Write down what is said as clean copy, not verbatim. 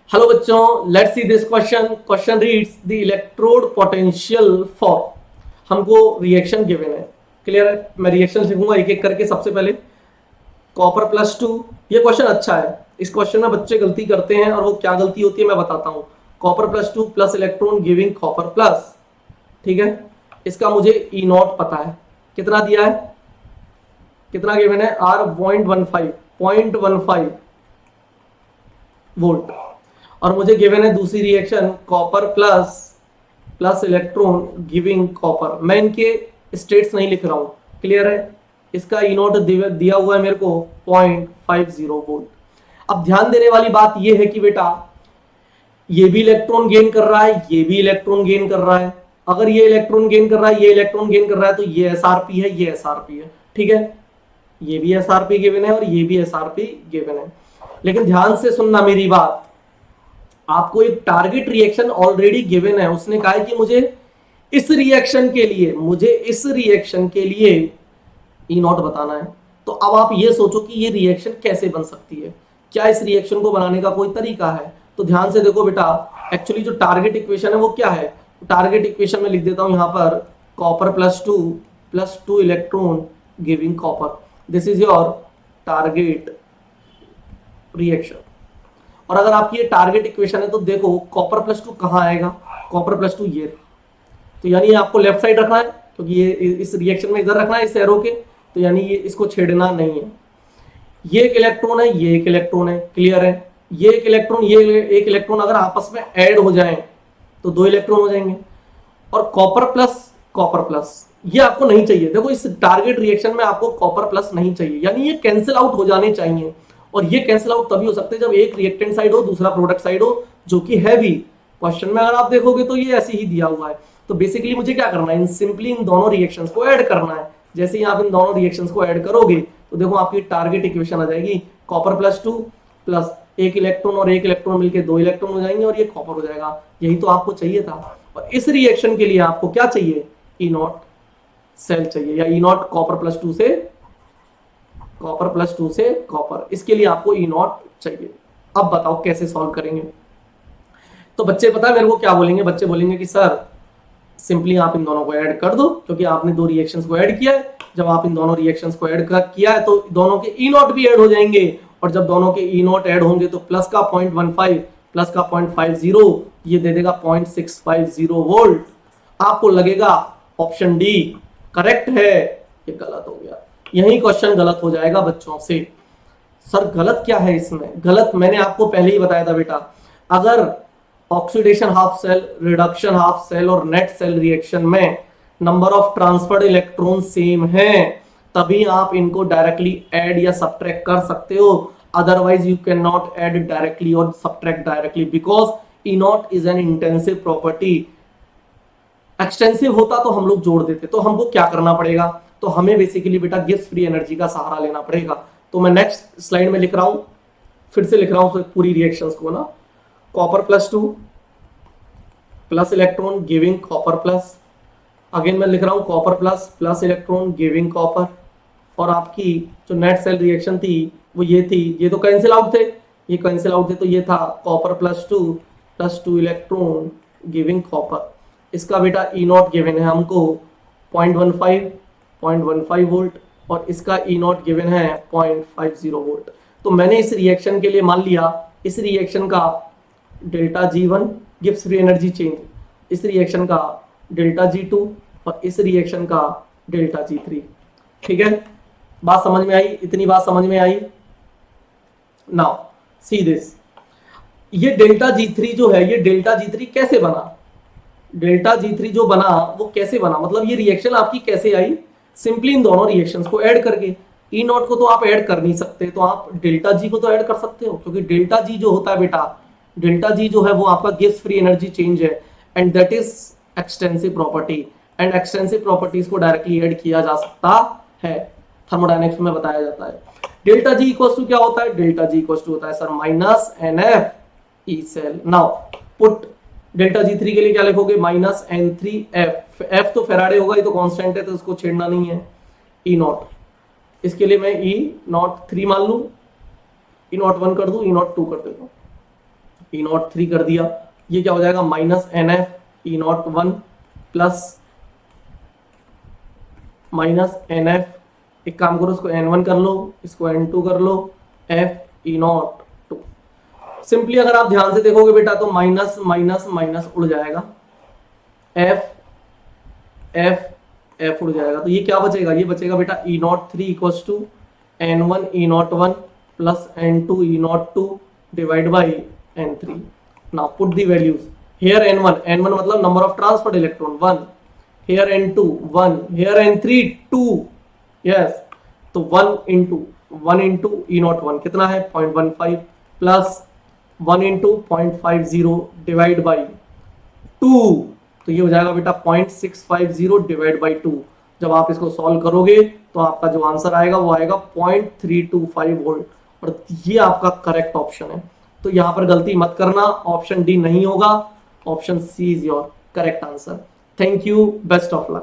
Hello बच्चों, let's see this question. Question reads the electrode potential for. हमको reaction given है। Clear है? मैं रिएक्शन लिखूंगा एक एक करके। सबसे पहले कॉपर प्लस टू। ये क्वेश्चन अच्छा है। इस क्वेश्चन में बच्चे गलती करते हैं और वो क्या गलती होती है मैं बताता हूं। Copper plus two plus electron giving copper plus. ठीक है, इसका मुझे ई नॉट पता है। कितना दिया है, कितना गिवन है? R 0.15 volt. और मुझे गिवन है दूसरी reaction copper plus plus electron giving copper. मैं इनके स्टेट्स नहीं लिख रहा हूं। क्लियर है? इसका ई नॉट दिया हुआ है मेरे को 0.50 वोल्ट। अब ध्यान देने वाली बात यह है कि बेटा ये भी इलेक्ट्रॉन गेन कर रहा है, ये भी इलेक्ट्रॉन गेन कर रहा है। अगर ये इलेक्ट्रॉन गेन कर रहा है, ये इलेक्ट्रॉन गेन कर रहा है, तो ये एसआरपी है, ये एसआरपी है। ठीक है, ये भी एसआरपी गिवन है और ये भी एसआरपी गिवन है। लेकिन ध्यान से सुनना मेरी बात। आपको एक टारगेट रिएक्शन ऑलरेडी गिवन है। उसने कहा है कि मुझे इस रिएक्शन के लिए ई नॉट बताना है। तो अब आप ये सोचो कि ये रिएक्शन कैसे बन सकती है, क्या इस रिएक्शन को बनाने का कोई तरीका है? तो ध्यान से देखो बेटा, एक्चुअली जो टारगेट इक्वेशन है वो क्या है। टारगेट इक्वेशन में लिख देता हूं यहां पर copper plus two electron giving copper. This is your target reaction. और अगर आपकी ये टारगेट इक्वेशन है तो देखो कॉपर प्लस टू कहां आएगा। कॉपर प्लस टू ये, तो यानी आपको लेफ्ट साइड रखना है क्योंकि ये इस रिएक्शन में इधर रखना है इस एरो के। तो यानी ये इसको छेड़ना नहीं है। ये एक इलेक्ट्रॉन है, ये एक इलेक्ट्रॉन है। क्लियर है? ये एक इलेक्ट्रॉन, ये एक इलेक्ट्रॉन अगर आपस में ऐड हो जाएं तो दो इलेक्ट्रॉन हो जाएंगे। और कॉपर प्लस ये आपको नहीं चाहिए। देखो इस टारगेट रिएक्शन में आपको कॉपर प्लस नहीं चाहिए, यानी ये कैंसिल आउट हो जाने चाहिए। और ये कैंसिल आउट तभी हो सकते हैं जब एक रिएक्टेंट साइड हो, दूसरा प्रोडक्ट साइड हो, जो कि है भी। क्वेश्चन में अगर आप देखोगे तो ये ऐसे ही दिया हुआ है। तो बेसिकली मुझे क्या करना है, सिंपली इन दोनों रिएक्शंस को ऐड करना है। जैसे ही आप इन दोनों रिएक्शंस को ऐड करोगे तो देखो आपकी टारगेट इक्वेशन आ जाएगी कॉपर प्लस टू प्लस एक इलेक्ट्रॉन और एक इलेक्ट्रॉन मिलकर दो इलेक्ट्रॉन हो जाएंगे और ये कॉपर हो जाएगा। यही तो आपको चाहिए था। और इस रिएक्शन के लिए आपको क्या चाहिए? ई नॉट सेल चाहिए, या ई नॉट कॉपर प्लस टू से कॉपर। इसके लिए आपको ई नॉट चाहिए। अब बताओ कैसे सॉल्व करेंगे। तो बच्चे पता है मेरे को क्या बोलेंगे? बच्चे बोलेंगे कि सर सिंपली आप इन दोनों को ऐड कर दो, क्योंकि आपने दो रिएक्शंस को ऐड किया है। जब आप इन दोनों रिएक्शंस को ऐड किया है तो दोनों के ई नॉट भी ऐड हो जाएंगे। और जब दोनों के ई नॉट ऐड होंगे तो प्लस का 0.15 प्लस का 0.50 ये दे देगा 0.650 वोल्ट। आपको लगेगा ऑप्शन डी करेक्ट है। ये गलत हो गया। यही क्वेश्चन गलत हो जाएगा बच्चों से। सर गलत क्या है इसमें? गलत मैंने आपको पहले ही बताया था बेटा। अगर oxidation half cell, reduction half cell और नेट सेल रिएक्शन में number of transferred electron same है तभी आप इनको डायरेक्टली ऐड या सब्ट्रैक्ट कर सकते हो। Otherwise you can not add directly और subtract directly, because E naught is an intensive property. Extensive होता तो हम लोग जोड़ देते। तो हमको क्या करना पड़ेगा? तो हमें बेसिकली बेटा गिब्स फ्री एनर्जी का सहारा लेना पड़ेगा। तो मैं नेक्स्ट स्लाइड में लिख रहा हूं, फिर से लिख रहा हूं पूरी रिएक्शंस को ना। Copper plus two plus electron giving copper plus. Again मैं लिख रहा हूं copper plus plus electron giving copper. और आपकी जो नेट सेल रिएक्शन थी वो ये थी। ये तो कैंसिल आउट थे, ये कैंसिल आउट थे। तो ये था copper plus two electron giving copper. इसका बेटा ई नॉट गिवन है हमको 0.15 वोल्ट और इसका ई नॉट गिवन है 0.50 वोल्ट। तो मैंने इस रिएक्शन के लिए मान लिया इस रिएक्शन का delta G1 Gibbs free energy change, इस रिएक्शन का डेल्टा G2 और इस रिएक्शन का डेल्टा G3। ठीक है, बात समझ में आई? इतनी बात समझ में आई? Now see this. ये डेल्टा G3 जो है, ये डेल्टा G3 कैसे बना? डेल्टा G3 जो बना वो कैसे बना, मतलब ये रिएक्शन आपकी कैसे आई? सिंपली इन दोनों रिएक्शंस को ऐड करके। ई नॉट को तो आप ऐड कर नहीं सकते, तो आप डेल्टा G को तो ऐड कर सकते हो, क्योंकि डेल्टा G जो होता है बेटा, डेल्टा G जो है वो आपका गिब्स फ्री एनर्जी चेंज है and that is extensive property. And extensive properties को डायरेक्टली ऐड किया जा सकता है, थर्मोडायनेमिक्स में बताया जाता है। डेल्टा G इक्वल्स टू क्या होता है? डेल्टा G इक्वल्स टू होता है sir minus NF E cell. Now put delta G3 के लिए क्या लिखोगे? Minus N3F। F तो फेराडे होगा, ये तो कांस्टेंट है तो उसको छेड़ना नहीं है। ई नॉट, इसके लिए मैं ई नॉट 3 मान लू, ई नॉट 1 कर दूं, ई नॉट 2 कर देता हूं। ई नॉट 3 कर दिया, ये क्या हो जाएगा minus N F E not 1 plus minus N F, एक काम करो इसको n1 कर लो, इसको n2 कर लो, f ई नॉट 2। सिंपली अगर आप ध्यान से देखोगे बेटा तो माइनस माइनस माइनस उड़ जाएगा, f f f उड़ जाएगा, तो ये क्या बचेगा, ये बचेगा बेटा E naught 3 equals to n1 E not 1 plus n2 E naught 2 divide by n3। Now put the values here n1 मतलब number of transferred electron 1, here n2 1, here n3 2, yes, तो 1 into e नॉट 1 कितना है 0.15 plus 1 into 0.50 divide by 2, तो ये हो जाएगा बेटा 0.650 divide by 2। जब आप इसको सॉल्व करोगे तो आपका जो आंसर आएगा वो आएगा 0.325 वोल्ट, और ये आपका करेक्ट ऑप्शन है। तो यहाँ पर गलती मत करना, ऑप्शन डी नहीं होगा, option C is your correct answer. Thank you, best of luck.